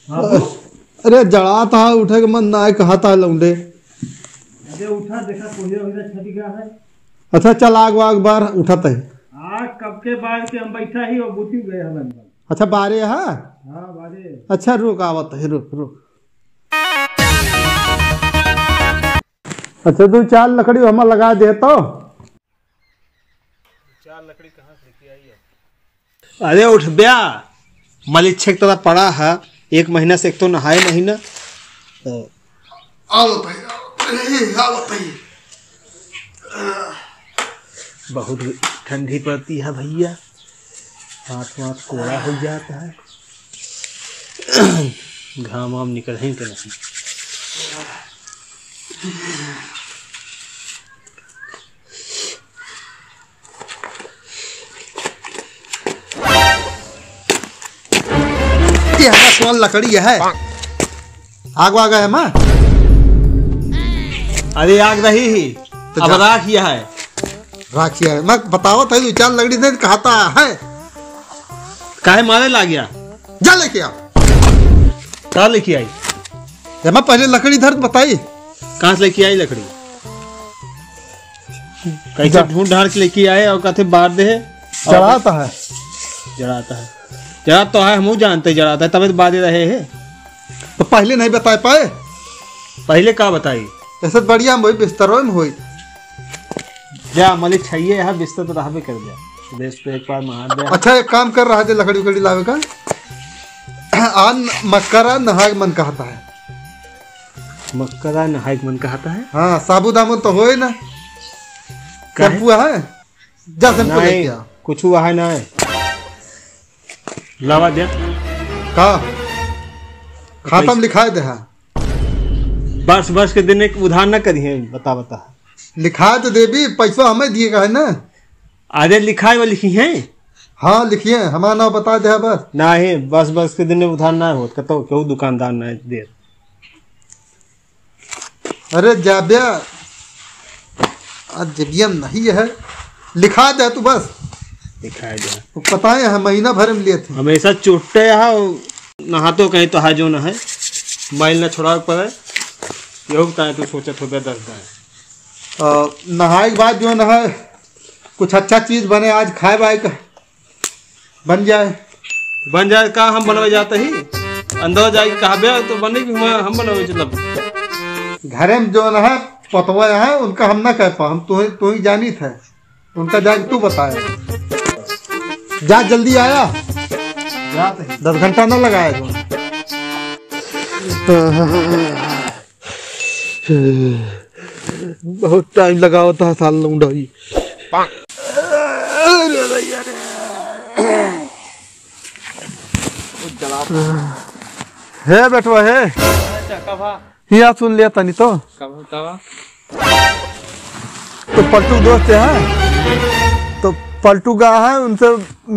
अरे जड़ा था उठे के मन ना है कहा था लौंडे। अरे उठा देखा कोहरे वगैरह छट गया है। अच्छा चल आग वाग बार उठत है। आग कब के बाद के हम बैठा ही और बुती गए हलन। अच्छा बारे है। हाँ बारे। अच्छा रुक आवत है रुक रुक। अच्छा तू 4 लकड़ी हम लगा दे तो। 4 लकड़ी कहाँ से लेके आई है? अरे उठ ब्या मलिक छेक तो पड़ा है 1 महीना से एक तो नहाए नहीं ना। बहुत ठंडी पड़ती है भैया, हाथ वाथ कोड़ा हो जाता है, घाम वाम निकल ही तो नहीं। कौन लकड़ी है? आग वाग है माँ? अरे आग रही ही तो अब राख किया है। राखिया है मैं बताओ था 4 लकड़ी से कहता है काहे मारे ला गया? जा लेके आ। कहाँ लेके आई? मैं पहले लकड़ी धर बताई कहाँ से लेके आई लकड़ी? कैसे ढूंढ ढांड के लेके आए और कहते बार दे जड़ाता है। जड़ाता है जरा तो है, हम जानते जड़ाता है तभी तो बादे रहे हैं। तो पहले नहीं बता पाए? पहले क्या बताई? ऐसा बढ़िया वही बिस्तरों में हुई। जा मलिक चाहिए है बिस्तर तो रहबे कर दिया देश पे एक बार मार दे। अच्छा एक काम कर रहा है लकड़ी उकड़ी लावे का आन मक्करा नहाय मन कहता है। मक्करा नहाय मन कहता है? हाँ साबुदामुन तो होए ना। शैम्पू है जा शैम्पू लेके आ। कुछ हुआ है ना लावा दे का खातम लिखाए दे। वर्ष वर्ष के दिन एक उधार न करिए बता बता। लिखा तो देवी पैसा हमें दिएगा है ना। आधे लिखाए वाली लिखी है। हाँ लिखिए हमारा नाम बता दे बस। ना है बस बस के दिन उधार ना हो तो क्यों दुकानदार ना दे। अरे जाब्या आज जबियम नहीं है लिखा दे तू बस। लिखाए दे पता है महीना भर में लिए थे हमेशा चोटे यहाँ नहातो कहीं तो है जो ना है माइल ना छोड़ा पड़े योग तू सोचे तो 10 दाए नहाए के बाद जो ना है कुछ अच्छा चीज बने आज खाए बाए का बन जाए का हम बनवे जाते ही अंदर जाके कहा तो बने हम बनवे मतलब घरे में जो ना है पतवा है उनका हम ना कह पा हम तू ही जानी थे उनका जाके तू बताया। जा जल्दी आया 10 घंटा ना लगाया जो। बहुत टाइम लगा होता है साल लौंडा ही। है बेटवा है यहाँ सुन लिया तनी तो पलटू दोस्त है तो पलटू गा है उनसे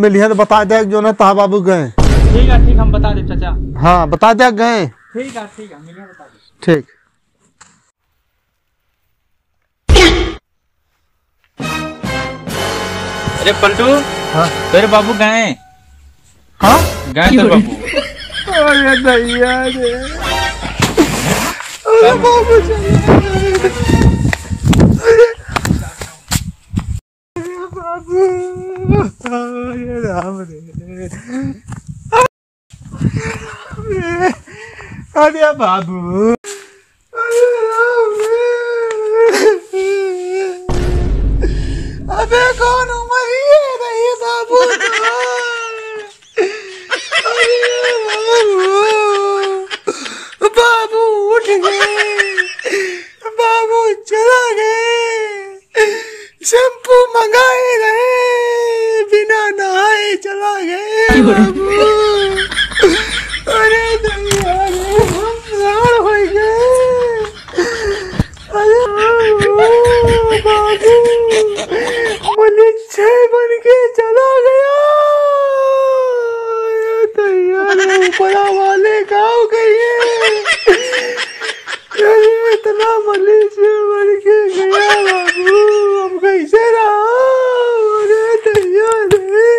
मिलिए तो बता दे जो ना ताहा बाबू गए। ठीक है ठीक हम बता दे चाचा। हाँ बता दे गए। ठीक है मिलिए बता दे। ठीक अरे पलटू हाँ तेरे बाबू गए। हाँ गए तेरे बाबू। अरे भैया रे अरे बाबू चले बाबू अरे राम रे अरे बाबू अरे राम रे अबे कौन उम्र ये रही बाबू बाबू उठ गए बाबू चला गए शैम्पू मंगाए रहे बिना नहाए चला गए बाबू। अरे दैया रे हम प्राण हो गए। अरे बाबू मलिक 6 बन के चला गया। ऊपरा वाले गाँव गई इतना मलिक बन के गया बाबू हम कैसे रहा। अरे दैया रे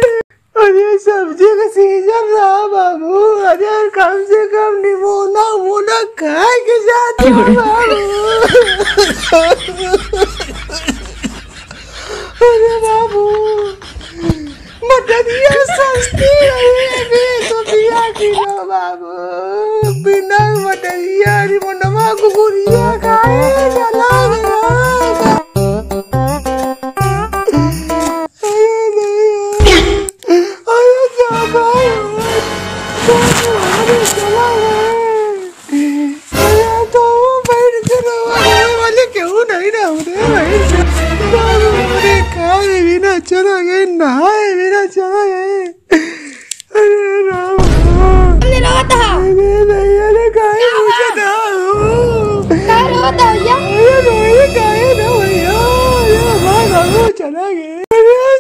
अरे सब्जी का सीजन रहा बाबू, अरे कम से कम निमोना मोना खाए के साथ बाबू। अरे बाबू मटरिया सस्ती है तो 2 किलो बाबू, बिना मटरिया निमोनमा कुकुरिया खाए चला गया। चला गए नहाए बिना चला गए। अरे राम अरे गाय मुझे ना चला गए।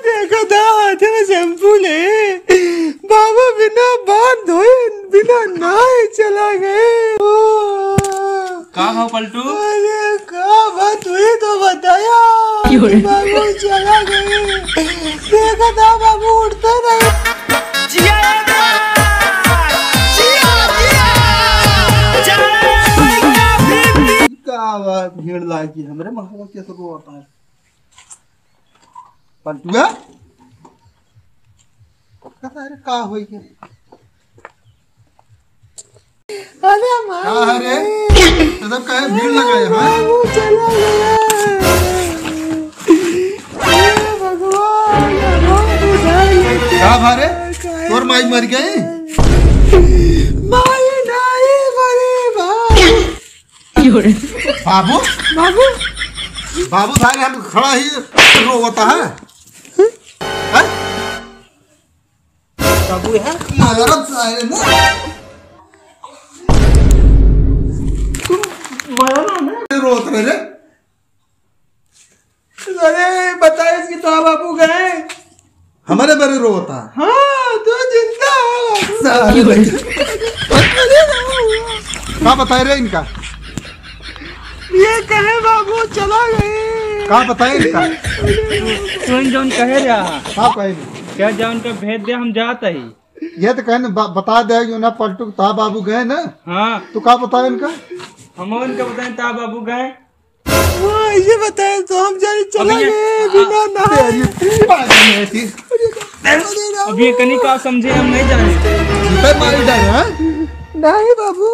देखा था हाथ में शैम्पू ले बाबा, बिना बाल धोए बिना नहाए चला गए। कहाँ हो पलटू? अरे कहा बात हुई तो बताया, बाबू चला गए। देखा था बाबू उठते नहीं। क्या भीड़ लागी हमरे महावा कैसे को आता है पलटुआ? अरे का होई के? अरे मारे मतलब का भीड़ लगाया है। बाबू चला गया। अरे भगवान क्या भारे तोर माई मर गई? माई नहीं मरी भाई। बाबू बाबू बाबू सारे हम खड़ा ही रोता है। बाबू है मारत सारे ना रोत रहे। अरे बताए इसकी तो बाबू गए हमारे बारे रोता। हाँ तो जिंदा क्या बताए रे इनका? ये कहे बाबू चला गए। क्या बताए इनका? तुम जौन कहे रहा क्या कहे क्या जौन का भेज दे हम जाता ही। ये तो कहने बता दे जो ना पलटू ता बाबू गए ना। हाँ तो क्या बताए इनका? हम उनका बताएं ता बाबू गए। ये बताए तो हम जाने चला गए बिना नहाए। अब ये कनी का समझे हम नहीं जाने। मारी डर नहीं बाबू,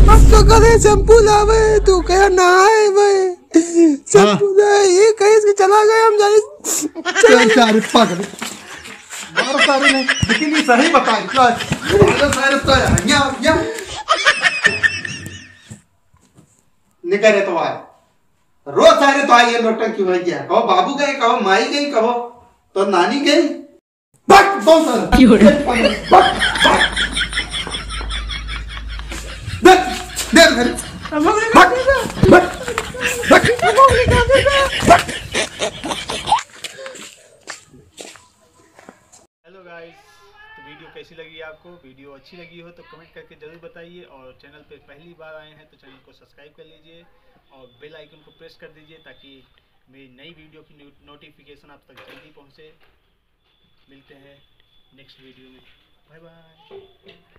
हम तो कदे शैम्पू लावे तू कह नहाए भाई शैम्पू ये कहीं से चला गए हम जाने। सारे पागल मार सारे ने लेकिन सही बताए सारे तो या निकले तो आए रोज सारे तो आइए नोटंकी क्यों है? कहो बाबू गए, कहो माई गई, कहो तो नानी गई। बट दो सर हेलो गाइस, तो वीडियो कैसी लगी आपको? वीडियो अच्छी लगी हो तो कमेंट करके जरूर बताइए, और चैनल पे पहली बार आए हैं तो चैनल को सब्सक्राइब कर लीजिए और बेल आइकन को प्रेस कर दीजिए ताकि मेरी नई वीडियो की नोटिफिकेशन आप तक जल्दी पहुंचे। मिलते हैं नेक्स्ट वीडियो में। Bye bye.